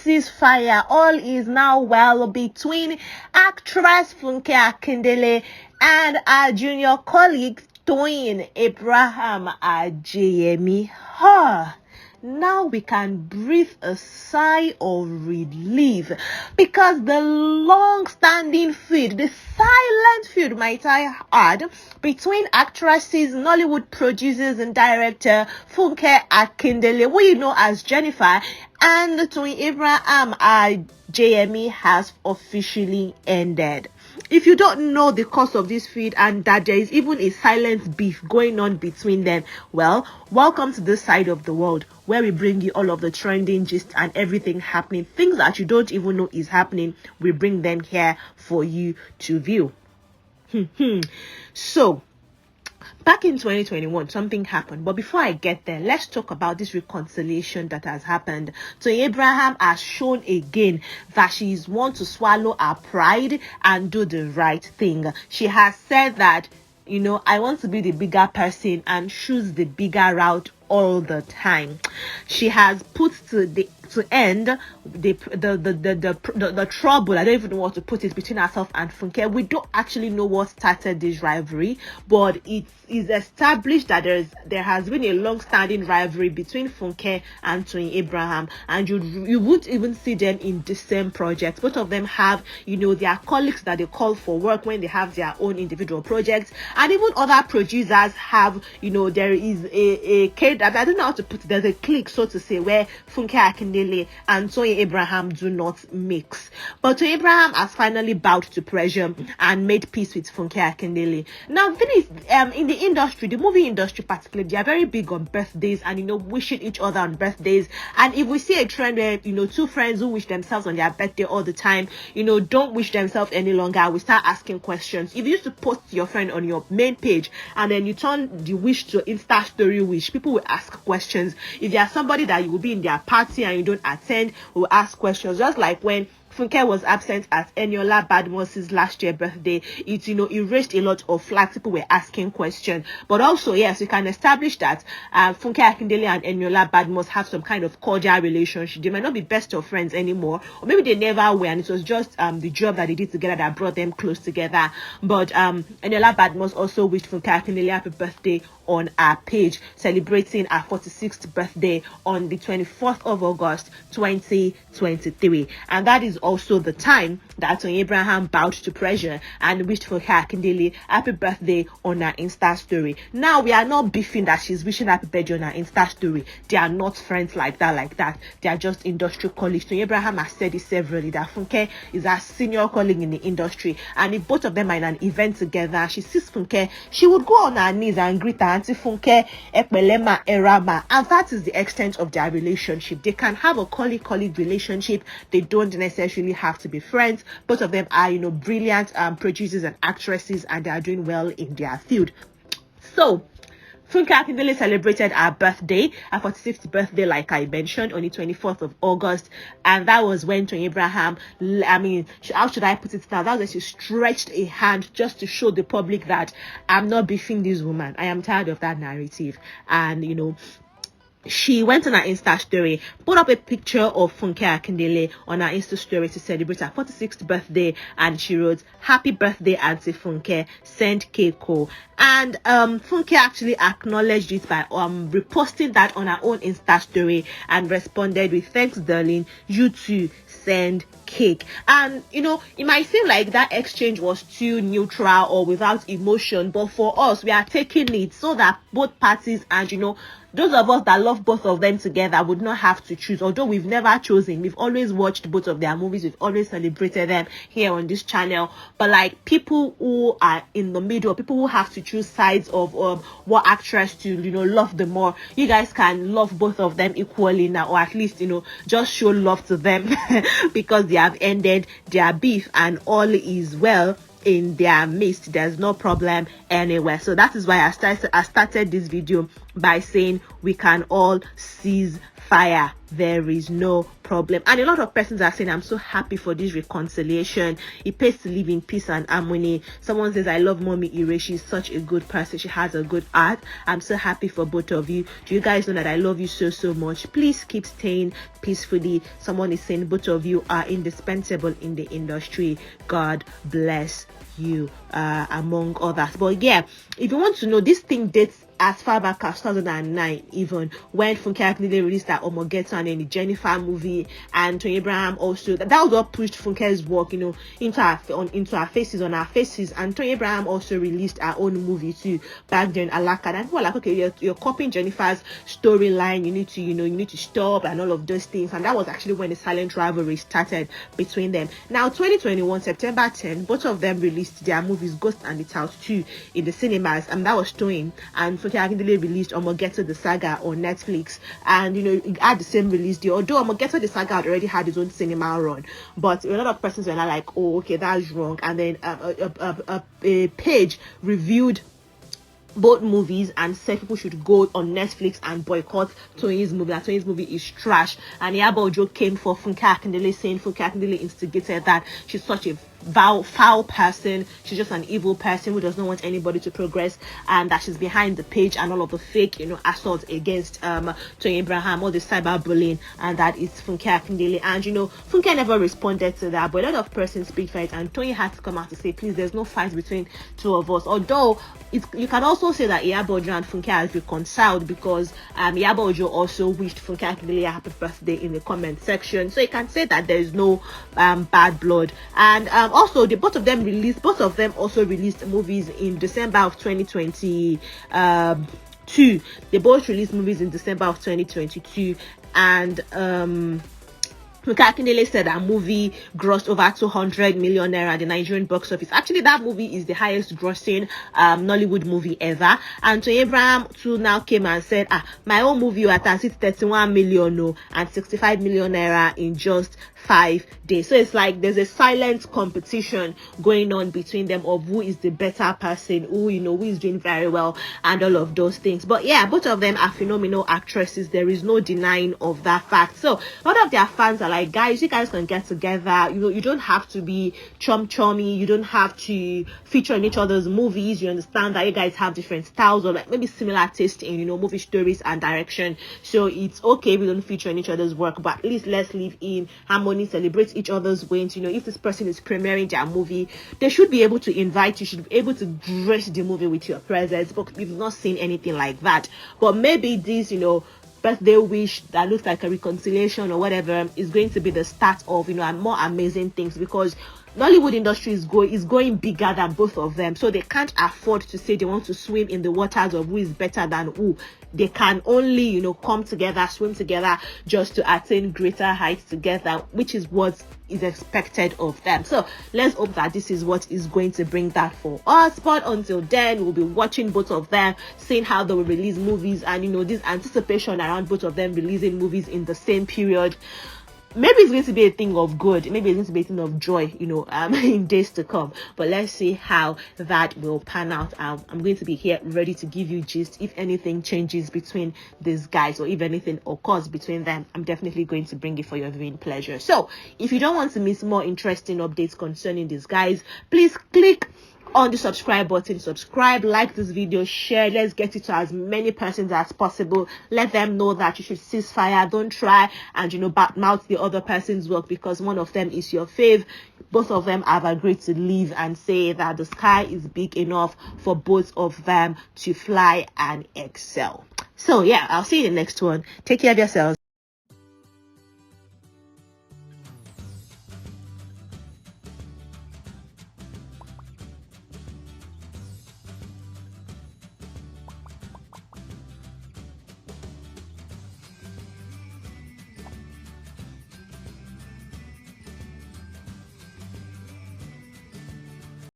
ceasefire. All is now well between actress Funke Akindele and our junior colleague Toyin Ajeyemi. Now we can breathe a sigh of relief because the long-standing feud, the silent feud, might I add, between actresses, Nollywood producers and director Funke Akindele, who you know as Jennifer, and Toyin Ajeyemi has officially ended. If you don't know the cause of this feud and that there is even a silent beef going on between them, well, welcome to this side of the world where we bring you all of the trending gist and everything happening. Things that you don't even know is happening, we bring them here for you to view. So, back in 2021, something happened. But before I get there, let's talk about this reconciliation that has happened. So Abraham has shown again that she is one to swallow her pride and do the right thing. She has said that, you know, I want to be the bigger person and choose the bigger route all the time. She has put to end the trouble, I don't even know what to put it, between herself and Funke. We don't actually know what started this rivalry, but it is established that there has been a long-standing rivalry between Funke and Toyin Abraham, and you wouldn't even see them in the same project. Both of them have, you know, their colleagues that they call for work when they have their own individual projects, and even other producers have, you know, there is a I don't know how to put it, there's a clique, so to say, where Funke Akindele and Toyin Abraham do not mix. But Toyin Abraham has finally bowed to pressure and made peace with Funke Akindele. Now, the thing is, in the industry, the movie industry particularly, they are very big on birthdays and, you know, wishing each other on birthdays. And if we see a trend where, you know, two friends who wish themselves on their birthday all the time, you know, don't wish themselves any longer, we start asking questions. If you used to post your friend on your main page and then you turn the wish to Insta story wish, people will ask questions. If you are somebody that you will be in their party and you don't attend, will ask questions. Just like when Funke was absent at Eniola Badmos's last year birthday, it, you know, it raised a lot of flags. People were asking questions. But also, yes, we can establish that Funke Akindele and Eniola Badmos have some kind of cordial relationship. They might not be best of friends anymore, or maybe they never were, and it was just the job that they did together that brought them close together. But Eniola Badmos also wished Funke Akindele happy birthday on our page, celebrating our 46th birthday on the 24th of August 2023, and that is also the time that Toyin Abraham bowed to pressure and wished Funke Akindele happy birthday on her Insta story. Now, we are not beefing that she's wishing happy birthday on her Insta story. They are not friends like that. They are just industry colleagues. Toyin Abraham has said it severally that Funke is her senior colleague in the industry, and if both of them are in an event together, she sees Funke, she would go on her knees and greet her, Auntie Funke, Epelema, Erama, and that is the extent of their relationship. They can have a colleague relationship. They don't necessarily have to be friends. Both of them are, you know, brilliant producers and actresses, and they are doing well in their field. So Funke Akindele celebrated her birthday, her 46th birthday, like I mentioned, on the 24th of August. And that was when Toyin Abraham, how should I put it now? That was when she stretched a hand just to show the public that I'm not beefing this woman. I am tired of that narrative. And, you know, she went on her Insta story, put up a picture of Funke Akindele on her Insta story to celebrate her 46th birthday, and she wrote, "Happy birthday, Auntie Funke, send Keiko." And Funke actually acknowledged it by reposting that on her own Insta story and responded with, "Thanks, darling, you too, send cake." And, you know, it might seem like that exchange was too neutral or without emotion, but for us, we are taking it so that both parties, and, you know, those of us that love both of them together, would not have to choose. Although we've never chosen, we've always watched both of their movies, we've always celebrated them here on this channel. But like, people who are in the middle, people who have to choose sides of what actress to, you know, love the more, you guys can love both of them equally now, or at least, you know, just show love to them because they have ended their beef and all is well in their midst. There's no problem anywhere. So that is why I started this video by saying we can all cease fire. there is no problem. And a lot of persons are saying, I'm so happy for this reconciliation. It pays to live in peace and harmony. Someone says, I love Mommy Ire. She's such a good person. She has a good heart. I'm so happy for both of you. Do you guys know that I love you so much? Please keep staying peacefully. Someone is saying both of you are indispensable in the industry. God bless you, among others. But yeah, if you want to know, this thing dates as far back as 2009, even when Funke Akindele released that Omogeto and then the Jennifer movie, and Toyin Abraham also, that was what pushed Funke's work, you know, into our faces, on our faces. And Toyin Abraham also released her own movie too back then, Alaka, and people were like, okay, you're copying Jennifer's storyline, you need to stop, and all of those things. And that was actually when the silent rivalry started between them. Now 2021 September 10, both of them released their movies Ghost and the Tout 2 in the cinemas, and that was Toyin, and Funke Akindele released Omogeto the Saga on Netflix, and it had the same release day. Although Omogeto the Saga had already had its own cinema run, but a lot of persons were like, oh, okay, that's wrong. And then a page reviewed both movies and said people should go on Netflix and boycott Toyin's movie. That Toyin's movie is trash. And Iyabo Ojo came for Funke Akindele, saying Funke Akindele instigated that. She's such a foul person. She's just an evil person who does not want anybody to progress, and that she's behind the page and all of the fake, assaults against Toyin Abraham, all the cyberbullying, and that is Funke Akindele. And Funke never responded to that, but a lot of persons speak for it, and Toyin had to come out to say, please, there's no fight between two of us. Although you can also say that Iyabo Ojo and Funke have reconciled, because Iyabo Ojo also wished Funke Akindele a happy birthday in the comment section, so you can say that there is no bad blood. And also both of them also released movies in December of 2022. They both released movies in December of 2022, and Funke Akindele said that movie grossed over 200 million naira at the Nigerian box office. Actually, that movie is the highest grossing Nollywood movie ever. And Toyin Abraham too now came and said, my own movie at 31 million and 65 million naira in just 5 days. So it's like there's a silent competition going on between them of who is the better person, who is doing very well, and all of those things. But yeah, both of them are phenomenal actresses. There is no denying of that fact. So a lot of their fans are like, guys, you guys can get together. You don't have to be chummy. You don't have to feature in each other's movies. You understand that you guys have different styles, or like maybe similar taste in movie stories and direction. So it's okay we don't feature in each other's work, but at least let's live in harmony, celebrate each other's wins. If this person is premiering their movie, they should be able to invite you, should be able to grace the movie with your presence. But we've not seen anything like that. But maybe this birthday wish that looks like a reconciliation or whatever is going to be the start of more amazing things, because Nollywood industry is going bigger than both of them, so they can't afford to say they want to swim in the waters of who is better than who. They can only come together, swim together, just to attain greater heights together, which is what is expected of them. So let's hope that this is what is going to bring that for us. But until then, we'll be watching both of them, seeing how they will release movies, and this anticipation around both of them releasing movies in the same period. Maybe it's going to be a thing of good. Maybe it's going to be a thing of joy, in days to come. But let's see how that will pan out. I'm going to be here ready to give you gist. If anything changes between these guys, or if anything occurs between them, I'm definitely going to bring it for your viewing pleasure. So if you don't want to miss more interesting updates concerning these guys, please click on the subscribe button, subscribe, like this video, share. Let's get it to as many persons as possible. Let them know that you should cease fire. Don't try and badmouth the other person's work because one of them is your fave. Both of them have agreed to leave and say that the sky is big enough for both of them to fly and excel. So yeah, I'll see you in the next one. Take care of yourselves.